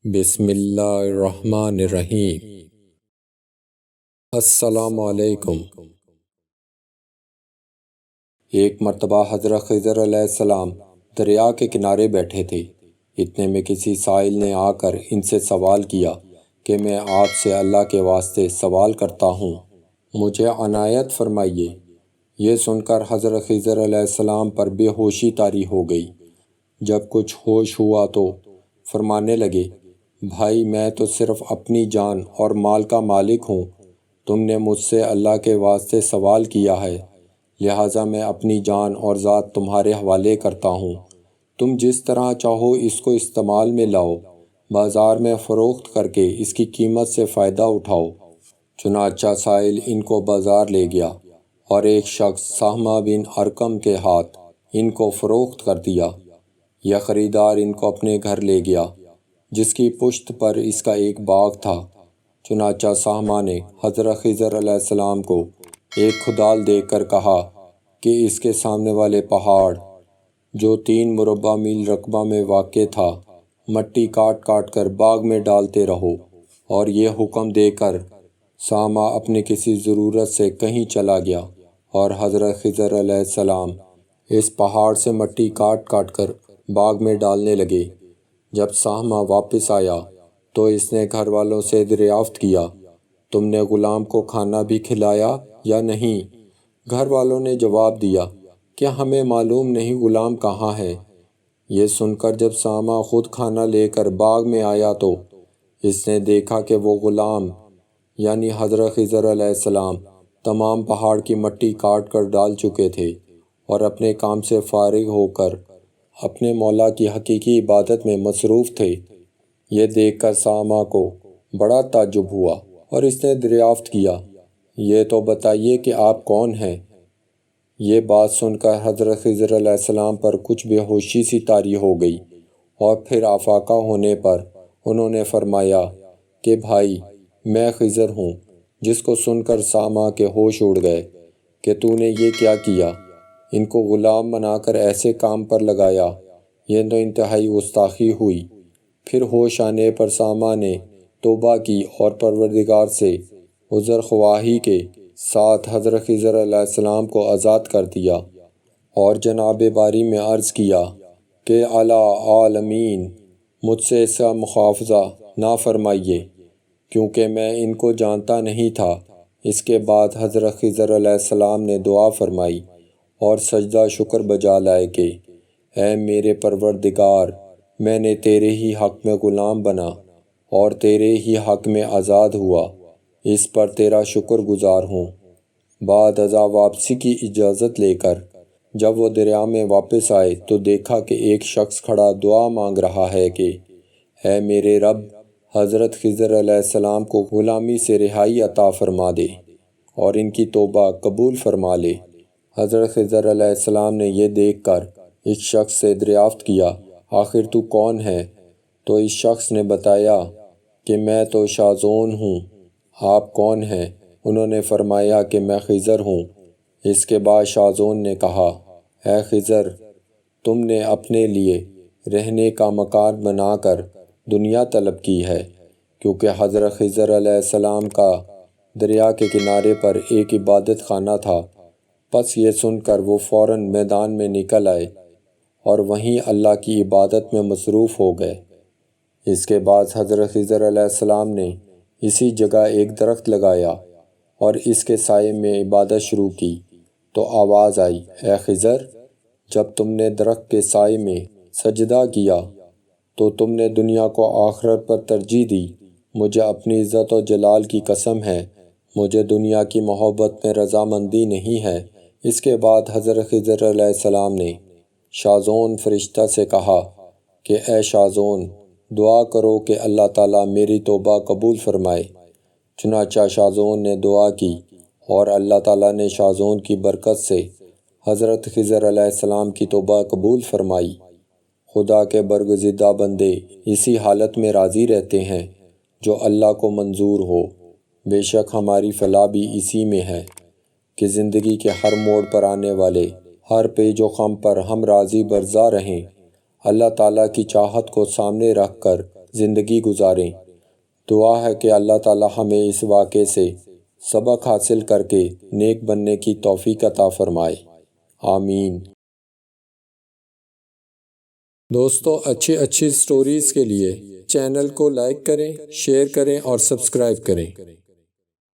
بسم اللہ الرحمن الرحیم۔ السلام علیکم۔ ایک مرتبہ حضرت خضر علیہ السلام دریا کے کنارے بیٹھے تھے۔ اتنے میں کسی سائل نے آ کر ان سے سوال کیا کہ میں آپ سے اللہ کے واسطے سوال کرتا ہوں، مجھے عنایت فرمائیے۔ یہ سن کر حضرت خضر علیہ السلام پر بے ہوشی طاری ہو گئی۔ جب کچھ ہوش ہوا تو فرمانے لگے، بھائی میں تو صرف اپنی جان اور مال کا مالک ہوں، تم نے مجھ سے اللہ کے واسطے سوال کیا ہے، لہٰذا میں اپنی جان اور ذات تمہارے حوالے کرتا ہوں، تم جس طرح چاہو اس کو استعمال میں لاؤ، بازار میں فروخت کر کے اس کی قیمت سے فائدہ اٹھاؤ۔ چنانچہ سائل ان کو بازار لے گیا اور ایک شخص سہمہ بن ارقم کے ہاتھ ان کو فروخت کر دیا۔ یہ خریدار ان کو اپنے گھر لے گیا جس کی پشت پر اس کا ایک باغ تھا۔ چنانچہ سہمہ نے حضرت خضر علیہ السلام کو ایک کھدال دے کر کہا کہ اس کے سامنے والے پہاڑ جو 3 مربع میل رقبہ میں واقع تھا، مٹی کاٹ کاٹ کر باغ میں ڈالتے رہو، اور یہ حکم دے کر سہمہ اپنے کسی ضرورت سے کہیں چلا گیا اور حضرت خضر علیہ السلام اس پہاڑ سے مٹی کاٹ کاٹ کر باغ میں ڈالنے لگے۔ جب سہمہ واپس آیا تو اس نے گھر والوں سے دریافت کیا، تم نے غلام کو کھانا بھی کھلایا یا نہیں؟ گھر والوں نے جواب دیا کہ ہمیں معلوم نہیں غلام کہاں ہے۔ یہ سن کر جب سہمہ خود کھانا لے کر باغ میں آیا تو اس نے دیکھا کہ وہ غلام یعنی حضرت خضر علیہ السلام تمام پہاڑ کی مٹی کاٹ کر ڈال چکے تھے اور اپنے کام سے فارغ ہو کر اپنے مولا کی حقیقی عبادت میں مصروف تھے۔ یہ دیکھ کر سہمہ کو بڑا تعجب ہوا اور اس نے دریافت کیا، یہ تو بتائیے کہ آپ کون ہیں؟ یہ بات سن کر حضرت خضر علیہ السلام پر کچھ بے ہوشی سی طاری ہو گئی، اور پھر آفاقہ ہونے پر انہوں نے فرمایا کہ بھائی میں خضر ہوں، جس کو سن کر سہمہ کے ہوش اڑ گئے کہ تو نے یہ کیا کیا، ان کو غلام بنا کر ایسے کام پر لگایا، یہ تو انتہائی گستاخی ہوئی۔ پھر ہوش آنے پر سہمہ نے توبہ کی اور پروردگار سے عذر خواہی کے ساتھ حضرت خضر علیہ السلام کو آزاد کر دیا اور جناب باری میں عرض کیا کہ اعلیٰ عالمین مجھ سے اس کا مخافظہ نہ فرمائیے، کیونکہ میں ان کو جانتا نہیں تھا۔ اس کے بعد حضرت خضر علیہ السلام نے دعا فرمائی اور سجدہ شکر بجا لائے کہ اے میرے پروردگار، میں نے تیرے ہی حق میں غلام بنا اور تیرے ہی حق میں آزاد ہوا، اس پر تیرا شکر گزار ہوں۔ بعد ازاں واپسی کی اجازت لے کر جب وہ دریا میں واپس آئے تو دیکھا کہ ایک شخص کھڑا دعا مانگ رہا ہے کہ اے میرے رب، حضرت خضر علیہ السلام کو غلامی سے رہائی عطا فرما دے اور ان کی توبہ قبول فرما لے۔ حضرت خضر علیہ السلام نے یہ دیکھ کر اس شخص سے دریافت کیا، آخر تو کون ہے؟ تو اس شخص نے بتایا کہ میں تو شازون ہوں، آپ کون ہیں؟ انہوں نے فرمایا کہ میں خضر ہوں۔ اس کے بعد شازون نے کہا، اے خضر، تم نے اپنے لیے رہنے کا مکان بنا کر دنیا طلب کی ہے، کیونکہ حضرت خضر علیہ السلام کا دریا کے کنارے پر ایک عبادت خانہ تھا۔ پس یہ سن کر وہ فوراً میدان میں نکل آئے اور وہیں اللہ کی عبادت میں مصروف ہو گئے۔ اس کے بعد حضرت خضر علیہ السلام نے اسی جگہ ایک درخت لگایا اور اس کے سائے میں عبادت شروع کی تو آواز آئی، اے خضر، جب تم نے درخت کے سائے میں سجدہ کیا تو تم نے دنیا کو آخرت پر ترجیح دی، مجھے اپنی عزت و جلال کی قسم ہے، مجھے دنیا کی محبت میں رضامندی نہیں ہے۔ اس کے بعد حضرت خضر علیہ السلام نے شازون فرشتہ سے کہا کہ اے شازون، دعا کرو کہ اللہ تعالیٰ میری توبہ قبول فرمائے۔ چنانچہ شازون نے دعا کی اور اللہ تعالیٰ نے شازون کی برکت سے حضرت خضر علیہ السلام کی توبہ قبول فرمائی۔ خدا کے برگزیدہ بندے اسی حالت میں راضی رہتے ہیں جو اللہ کو منظور ہو۔ بے شک ہماری فلاح بھی اسی میں ہے کہ زندگی کے ہر موڑ پر آنے والے ہر پیچ و خم پر ہم راضی برضا رہیں، اللہ تعالیٰ کی چاہت کو سامنے رکھ کر زندگی گزاریں۔ دعا ہے کہ اللہ تعالی ہمیں اس واقعے سے سبق حاصل کر کے نیک بننے کی توفیق عطا فرمائے، آمین۔ دوستو، اچھی سٹوریز کے لیے چینل کو لائک کریں، شیئر کریں اور سبسکرائب کریں۔